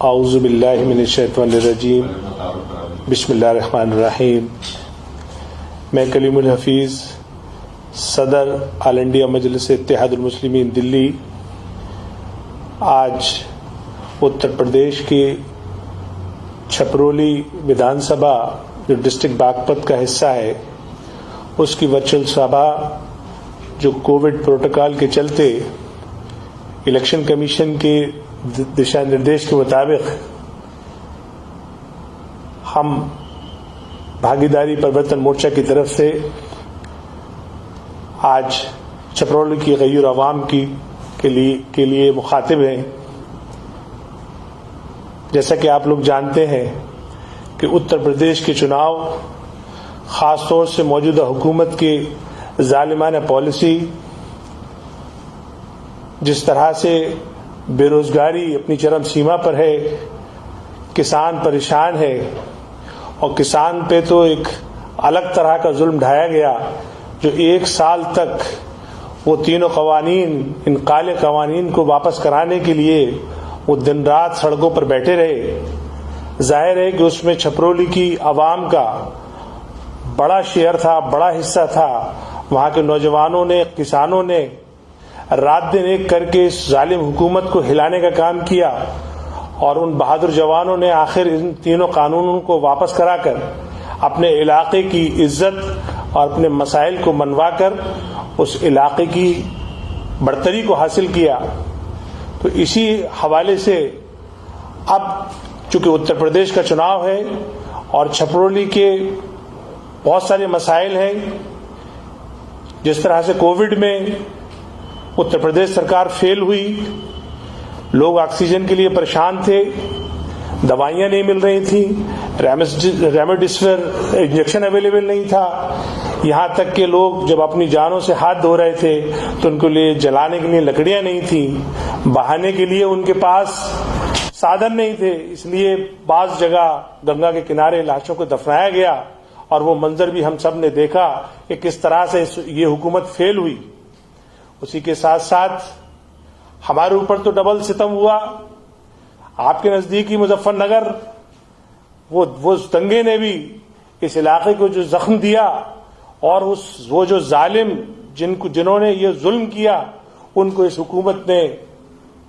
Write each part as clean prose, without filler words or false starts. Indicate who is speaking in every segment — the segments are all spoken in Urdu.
Speaker 1: اعوذ باللہ من الشیطان الرجیم بسم اللہ الرحمن الرحیم۔ میں کلیم الحفیظ صدر آل انڈیا مجلس اتحاد المسلمین دلی آج اتر پردیش کی چھپرولی ودھان سبھا جو ڈسٹرکٹ باغپت کا حصہ ہے اس کی ورچوئل سبھا جو کووڈ پروٹوکال کے چلتے الیکشن کمیشن کے دشا نردیش کے مطابق ہم بھاگیداری پرورتن مورچہ کی طرف سے آج چھپرولی کی غیر عوام کے لیے مخاطب ہیں۔ جیسا کہ آپ لوگ جانتے ہیں کہ اتر پردیش کے چناؤ خاص طور سے موجودہ حکومت کی ظالمانہ پالیسی، جس طرح سے بے روزگاری اپنی چرم سیما پر ہے، کسان پریشان ہے، اور کسان پہ تو ایک الگ طرح کا ظلم ڈھایا گیا جو 1 سال تک وہ تینوں قوانین، ان کالے قوانین کو واپس کرانے کے لیے وہ دن رات سڑکوں پر بیٹھے رہے۔ ظاہر ہے کہ اس میں چھپرولی کی عوام کا بڑا شیئر تھا، بڑا حصہ تھا۔ وہاں کے نوجوانوں نے، کسانوں نے رات دن ایک کر کے اس ظالم حکومت کو ہلانے کا کام کیا، اور ان بہادر جوانوں نے آخر ان تینوں قانونوں کو واپس کرا کر اپنے علاقے کی عزت اور اپنے مسائل کو منوا کر اس علاقے کی برتری کو حاصل کیا۔ تو اسی حوالے سے اب چونکہ اتر پردیش کا چناؤ ہے اور چھپرولی کے بہت سارے مسائل ہیں، جس طرح سے کووڈ میں اتر پردیش سرکار فیل ہوئی، لوگ آکسیجن کے لیے پریشان تھے، دوائیاں نہیں مل رہی تھیں، ریمڈیسویر انجیکشن اویلیبل نہیں تھا، یہاں تک کہ لوگ جب اپنی جانوں سے ہاتھ دھو رہے تھے تو ان کے لیے جلانے کے لیے لکڑیاں نہیں تھیں، بہانے کے لیے ان کے پاس سادھن نہیں تھے، اس لیے بعض جگہ گنگا کے کنارے لاشوں کو دفنایا گیا، اور وہ منظر بھی ہم سب نے دیکھا کہ کس طرح سے یہ حکومت فیل ہوئی۔ اسی کے ساتھ ساتھ ہمارے اوپر تو ڈبل ستم ہوا۔ آپ کے نزدیکی مظفر نگر وہ دنگے نے بھی اس علاقے کو جو زخم دیا، اور وہ جو ظالم جنہوں نے یہ ظلم کیا ان کو اس حکومت نے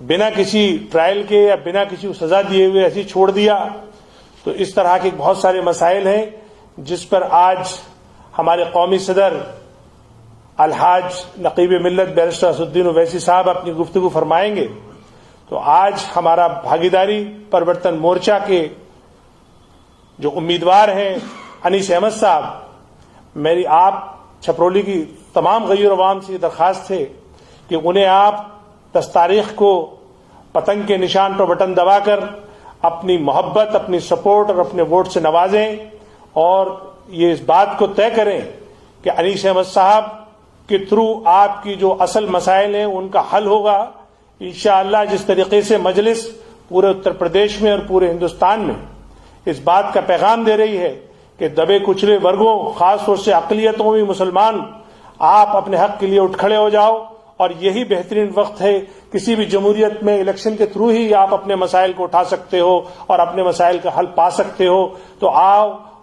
Speaker 1: بنا کسی ٹرائل کے یا بنا کسی سزا دیے ہوئے ایسے چھوڑ دیا۔ تو اس طرح کے بہت سارے مسائل ہیں جس پر آج ہمارے قومی صدر الحاج نقیب ملت بیرسٹر اسدالدین اویسی صاحب اپنی گفتگو فرمائیں گے۔ تو آج ہمارا بھاگیداری پرورتن مورچہ کے جو امیدوار ہیں انیس احمد صاحب، میری آپ چھپرولی کی تمام غیر عوام سے درخواست ہے کہ انہیں آپ 10 تاریخ کو پتنگ کے نشان پر بٹن دبا کر اپنی محبت، اپنی سپورٹ اور اپنے ووٹ سے نوازیں، اور یہ اس بات کو طے کریں کہ انیس احمد صاحب کے تھرو آپ کی جو اصل مسائل ہیں ان کا حل ہوگا انشاءاللہ۔ جس طریقے سے مجلس پورے اتر پردیش میں اور پورے ہندوستان میں اس بات کا پیغام دے رہی ہے کہ دبے کچلے ورگوں، خاص طور سے اقلیتوں میں مسلمان، آپ اپنے حق کے لیے اٹھ کھڑے ہو جاؤ، اور یہی بہترین وقت ہے۔ کسی بھی جمہوریت میں الیکشن کے تھرو ہی آپ اپنے مسائل کو اٹھا سکتے ہو اور اپنے مسائل کا حل پا سکتے ہو۔ تو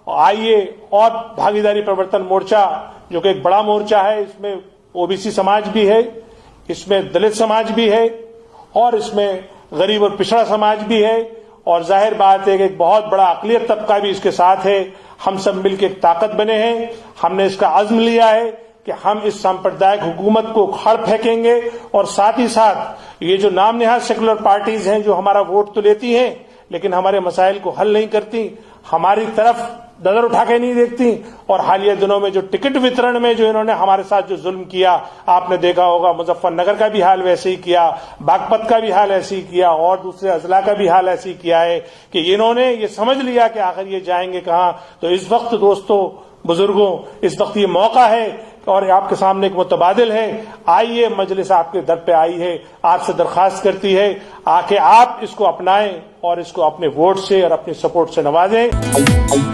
Speaker 1: آئیے، اور بھاگیداری پرورتن مورچہ جو کہ ایک بڑا مورچہ ہے، اس میں OBC سماج بھی ہے، اس میں دلت سماج بھی ہے، اور اس میں غریب اور پچھڑا سماج بھی ہے، اور ظاہر بات ہے کہ ایک بہت بڑا اقلیت طبقہ بھی اس کے ساتھ ہے۔ ہم سب مل کے ایک طاقت بنے ہیں۔ ہم نے اس کا عزم لیا ہے کہ ہم اس سامپردائک حکومت کو کھڑ پھینکیں گے، اور ساتھ ہی ساتھ یہ جو نام نہاد سیکولر پارٹیز ہیں جو ہمارا ووٹ تو لیتی ہیں لیکن ہمارے مسائل کو حل نہیں کرتی، ہماری طرف نظر اٹھا کے نہیں دیکھتی، اور حالیہ دنوں میں جو ٹکٹ وترن میں جو انہوں نے ہمارے ساتھ جو ظلم کیا آپ نے دیکھا ہوگا، مظفر نگر کا بھی حال ویسے ہی کیا، باغپت کا بھی حال ایسے ہی کیا، اور دوسرے اضلاع کا بھی حال ایسے ہی کیا ہے کہ انہوں نے یہ سمجھ لیا کہ آخر یہ جائیں گے کہاں۔ تو اس وقت دوستوں، بزرگوں، اس وقت یہ موقع ہے اور آپ کے سامنے ایک متبادل ہے۔ آئیے، مجلس آپ کے در پہ آئی ہے، آپ سے درخواست کرتی ہے کہ آپ اس کو اپنائیں اور اس کو اپنے ووٹ سے اور اپنی سپورٹ سے نوازیں۔